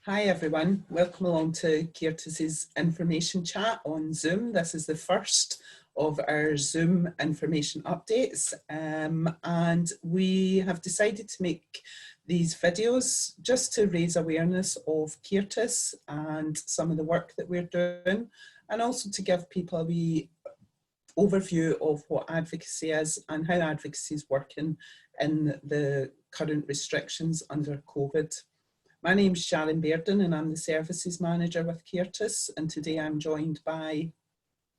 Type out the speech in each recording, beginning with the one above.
Hi everyone, welcome along to Ceartas's information chat on Zoom. This is the first of our Zoom information updates and we have decided to make these videos just to raise awareness of Ceartas and some of the work that we're doing, and also to give people a wee overview of what advocacy is and how advocacy is working in the current restrictions under COVID. My name's Sharon Bairden and I'm the Services Manager with Ceartas, and today I'm joined by...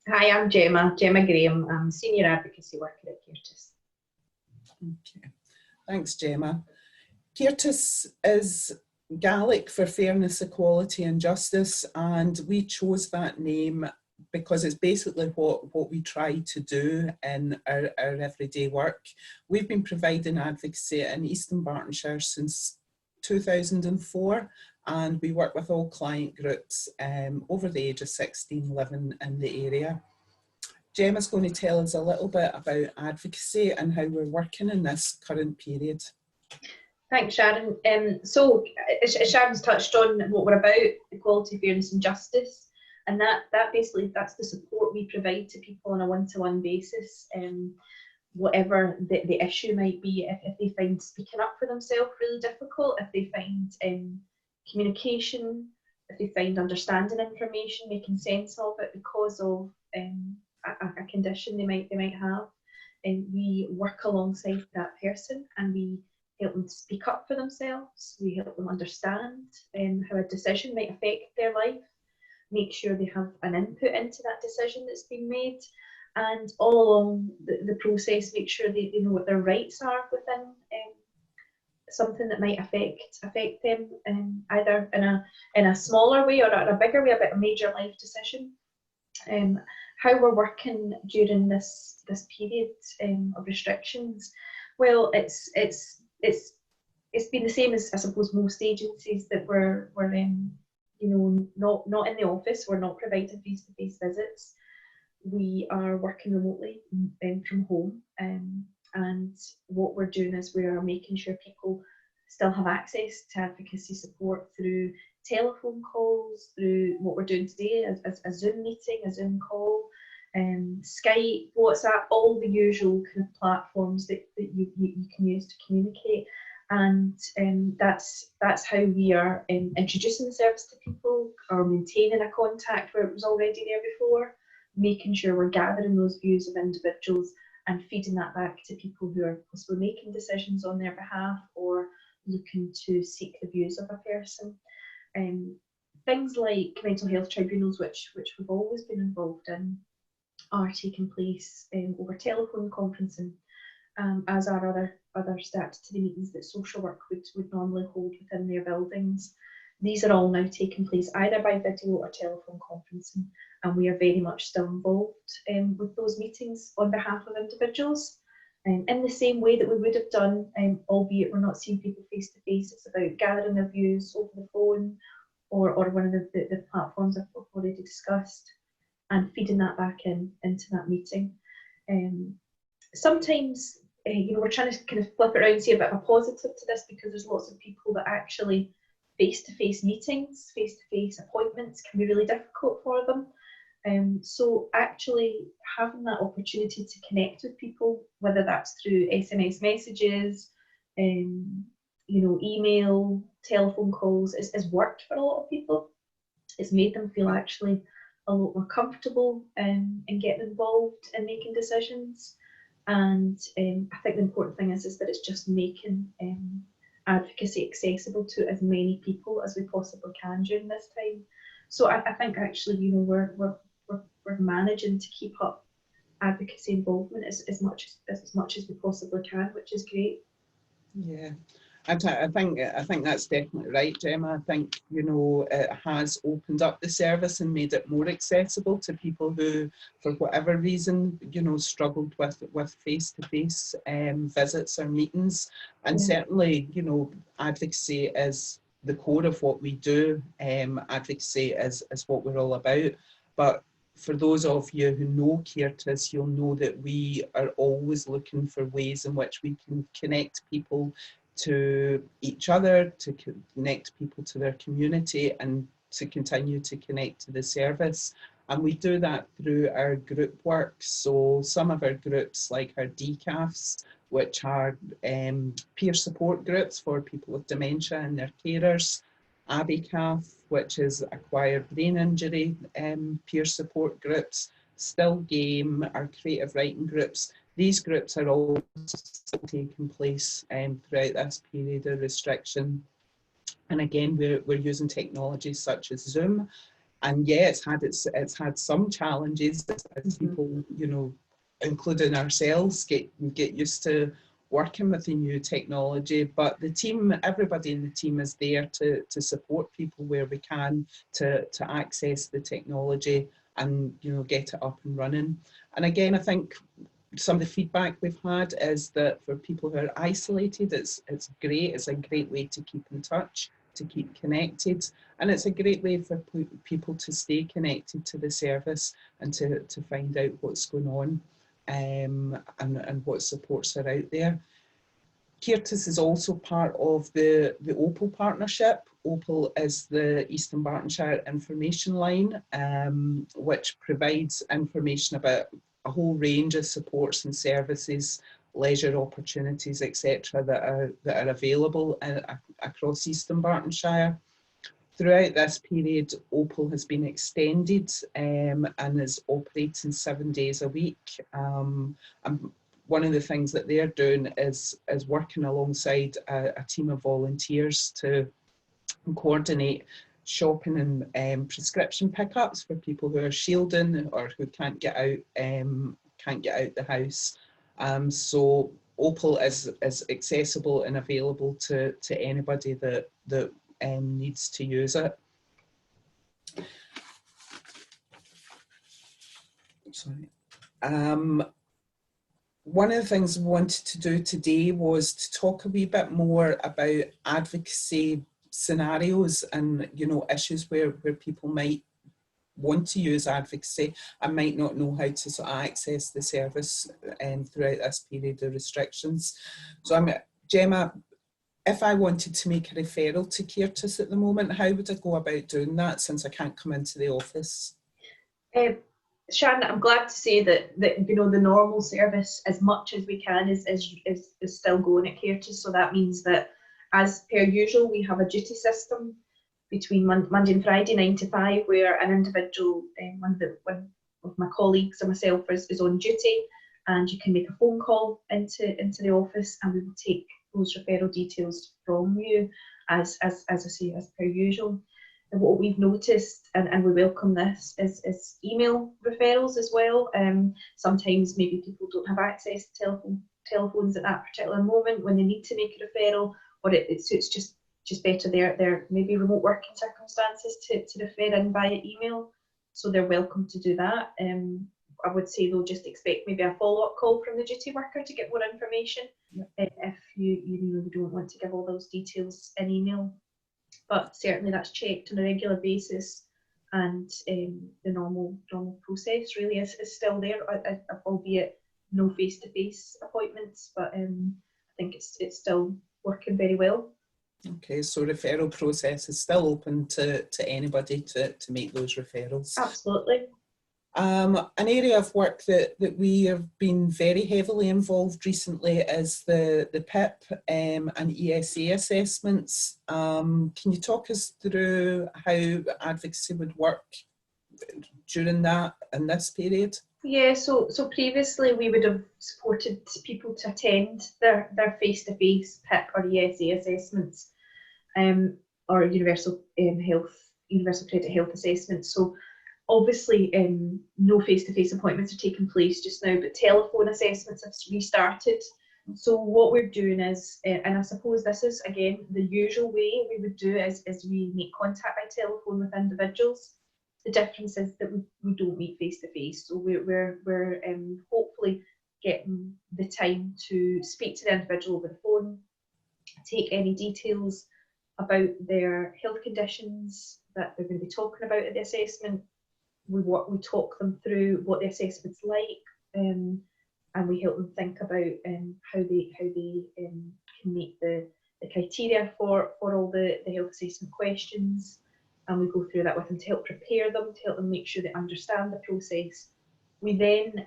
Hi, I'm Gemma Graham. I'm Senior Advocacy Worker at Ceartas. Okay, thanks Gemma. Ceartas is Gaelic for fairness, equality and justice, and we chose that name because it's basically what we try to do in our everyday work. We've been providing advocacy in East Dunbartonshire since 2004, and we work with all client groups over the age of 16 living in the area. Gemma's going to tell us a little bit about advocacy and how we're working in this current period. Thanks, Sharon. So, as Sharon's touched on what we're about, equality, fairness and justice, and that's the support we provide to people on a one-to-one basis. Whatever the issue might be, if they find speaking up for themselves really difficult, if they find communication, if they find understanding information, making sense of it because of a condition they might have, and we work alongside that person and we help them to speak up for themselves. We help them understand how a decision might affect their life, make sure they have an input into that decision that's been made, and all along the process make sure they know what their rights are within something that might affect them either in a smaller way or a bigger way, about a major life decision. How we're working during this period of restrictions, well, it's been the same as I suppose most agencies, that we're you know, not in the office. We're not providing face-to-face visits. We are working remotely from home, and what we're doing is we are making sure people still have access to advocacy support through telephone calls, through what we're doing today as a Zoom meeting, a Zoom call, Skype, WhatsApp, all the usual kind of platforms that you can use to communicate. And that's how we are introducing the service to people, or maintaining a contact where it was already there before, making sure we're gathering those views of individuals and feeding that back to people who are possibly making decisions on their behalf or looking to seek the views of a person. Things like mental health tribunals, which we've always been involved in, are taking place over telephone conferencing, as are other statutory meetings that social work would normally hold within their buildings. These are all now taking place either by video or telephone conferencing, and we are very much still involved with those meetings on behalf of individuals. In the same way that we would have done, albeit we're not seeing people face to face. It's about gathering their views over the phone or one of the platforms I've already discussed, and feeding that back into that meeting. Sometimes you know, we're trying to kind of flip it around and see a bit of a positive to this, because there's lots of people that actually face-to-face meetings, face-to-face appointments can be really difficult for them. So actually having that opportunity to connect with people, whether that's through SMS messages, you know, email, telephone calls, has worked for a lot of people. It's made them feel actually a lot more comfortable in getting involved in making decisions. And I think the important thing is that it's just making advocacy accessible to as many people as we possibly can during this time. So I think actually, you know, we're managing to keep up advocacy involvement as much as we possibly can, which is great. Yeah, I think that's definitely right, Gemma. I think, you know, it has opened up the service and made it more accessible to people who, for whatever reason, you know, struggled with face-to-face visits or meetings. And certainly, you know, advocacy is the core of what we do. Advocacy is what we're all about. But for those of you who know Ceartas, you'll know that we are always looking for ways in which we can connect people to each other, to connect people to their community, and to continue to connect to the service. And we do that through our group work. So some of our groups, like our DCAFs, which are peer support groups for people with dementia and their carers, ABCAF, which is acquired brain injury peer support groups, Still Game, our creative writing groups. These groups are all still taking place throughout this period of restriction. And again, we're using technologies such as Zoom. And yeah, it's had some challenges as people, you know, including ourselves, get used to working with the new technology. But the team, everybody in the team is there to support people where we can, to access the technology and, you know, get it up and running. And again, I think some of the feedback we've had is that for people who are isolated, it's great. It's a great way to keep in touch, to keep connected, and it's a great way for people to stay connected to the service and to find out what's going on and what supports are out there. Ceartas is also part of the Opal partnership. Opal is the East Dunbartonshire information line, which provides information about a whole range of supports and services, leisure opportunities, etc., that are available across East Dunbartonshire. Throughout this period, Opal has been extended and is operating 7 days a week. And one of the things that they're doing is working alongside a team of volunteers to coordinate shopping and prescription pickups for people who are shielding or who can't get out the house. So Opal is accessible and available to anybody that needs to use it. Sorry. One of the things we wanted to do today was to talk a wee bit more about advocacy scenarios and, you know, issues where people might want to use advocacy and might not know how to sort of access the service throughout this period of restrictions. So Gemma, if I wanted to make a referral to Ceartas at the moment, how would I go about doing that, since I can't come into the office? Sharon, I'm glad to say that you know, the normal service, as much as we can, is still going at Ceartas. So that means that, as per usual, we have a duty system between Monday and Friday, 9 to 5, where an individual, one of my colleagues and myself is on duty, and you can make a phone call into the office, and we will take those referral details from you, as I say, as per usual. And what we've noticed, and we welcome this, is email referrals as well. Sometimes maybe people don't have access to telephones at that particular moment when they need to make a referral, or it's just better their maybe remote working circumstances to refer in via email. So they're welcome to do that. I would say they'll just expect maybe a follow-up call from the duty worker to get more information. Yep. If you don't want to give all those details in email. But certainly that's checked on a regular basis, and the normal process really is still there, albeit no face-to-face appointments, but I think it's still working very well. Okay, so referral process is still open to anybody to make those referrals. Absolutely. An area of work that we have been very heavily involved recently is the PIP and ESA assessments. Can you talk us through how advocacy would work during that in this period? Yeah, so previously we would have supported people to attend their face-to-face PIP or ESA assessments, or universal credit health assessments. So obviously, no face-to-face appointments are taking place just now, but telephone assessments have restarted. So what we're doing is, and I suppose this is, again, the usual way we would do is we make contact by telephone with individuals. The difference is that we don't meet face-to-face. So we're hopefully getting the time to speak to the individual over the phone, take any details about their health conditions that they're going to be talking about at the assessment. We talk them through what the assessment's like, and we help them think about how they can make the the criteria for all the health assessment questions, and we go through that with them to help prepare them, to help them make sure they understand the process. We then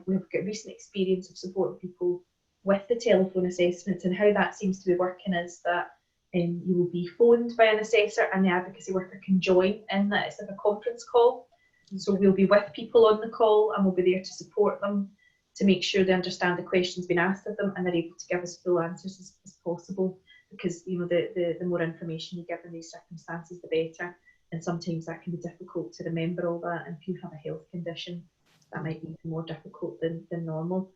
we've got recent experience of supporting people with the telephone assessments, and how that seems to be working is that you will be phoned by an assessor and the advocacy worker can join in that. It's like a conference call. So we'll be with people on the call and we'll be there to support them, to make sure they understand the questions being asked of them and they're able to give us full answers as possible. Because the more information you give in these circumstances, the better. And sometimes that can be difficult to remember all that. And if you have a health condition, that might be even more difficult than normal.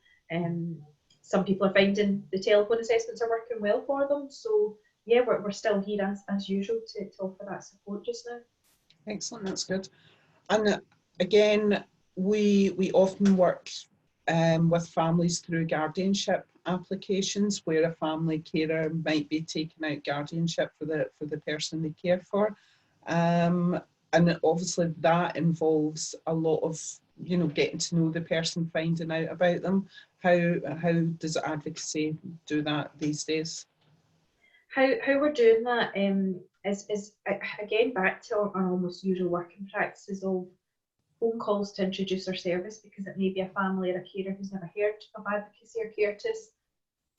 Some people are finding the telephone assessments are working well for them. So yeah, we're still here as usual to offer that support just now. Excellent, that's good. And again, we often work with families through guardianship applications, where a family carer might be taking out guardianship for the person they care for, and obviously that involves a lot of getting to know the person, finding out about them. How does advocacy do that these days? How we're doing that is again back to our almost usual working practices of phone calls to introduce our service, because it may be a family or a carer who's never heard of advocacy or Ceartas.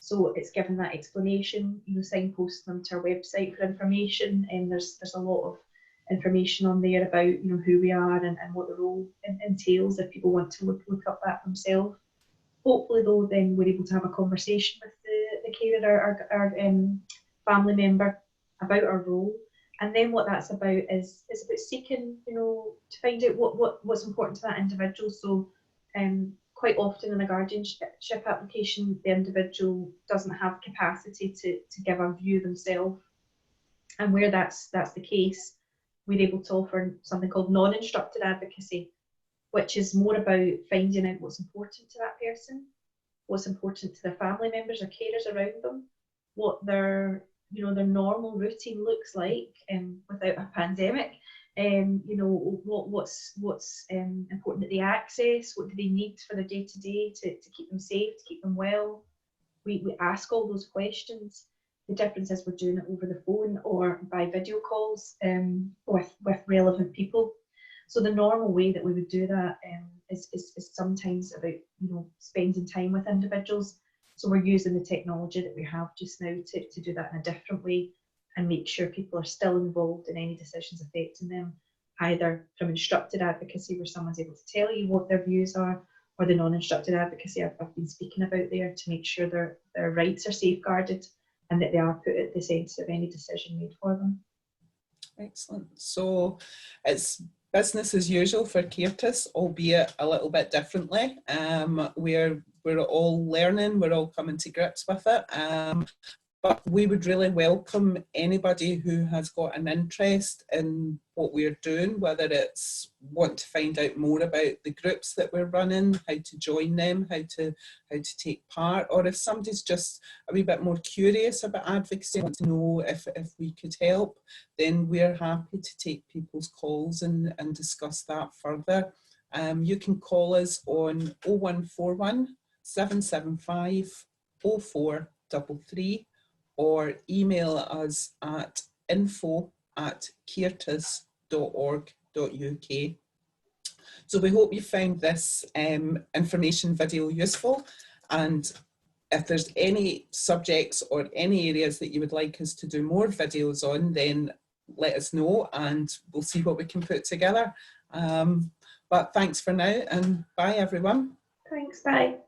So it's giving that explanation, signposting them to our website for information, and there's a lot of information on there about who we are and what the role entails if people want to look up that themselves. Hopefully though, then we're able to have a conversation with the carer, our family member, about our role. And then what that's about is about seeking, to find out what's important to that individual. So quite often in a guardianship application, the individual doesn't have capacity to give a view themselves. And where that's the case, we're able to offer something called non-instructed advocacy, which is more about finding out what's important to that person, what's important to their family members or carers around them, what their normal routine looks like without a pandemic, what's important that they access, what do they need for their day-to-day to keep them safe, to keep them well. We ask all those questions. The difference is we're doing it over the phone or by video calls with relevant people. So the normal way that we would do that is sometimes about spending time with individuals. So we're using the technology that we have just now to do that in a different way and make sure people are still involved in any decisions affecting them, either from instructed advocacy where someone's able to tell you what their views are, or the non-instructed advocacy I've been speaking about there, to make sure their rights are safeguarded and that they are put at the centre of any decision made for them. Excellent. So it's business as usual for Ceartas, albeit a little bit differently. We're all learning, we're all coming to grips with it. But we would really welcome anybody who has got an interest in what we're doing, whether it's want to find out more about the groups that we're running, how to join them, how to take part, or if somebody's just a wee bit more curious about advocacy, want to know if we could help, then we're happy to take people's calls and discuss that further. You can call us on 0141 775 0433 or email us at info@ceartas.org.uk. So we hope you found this information video useful, and if there's any subjects or any areas that you would like us to do more videos on, then let us know and we'll see what we can put together. But thanks for now, and bye everyone. Thanks, bye.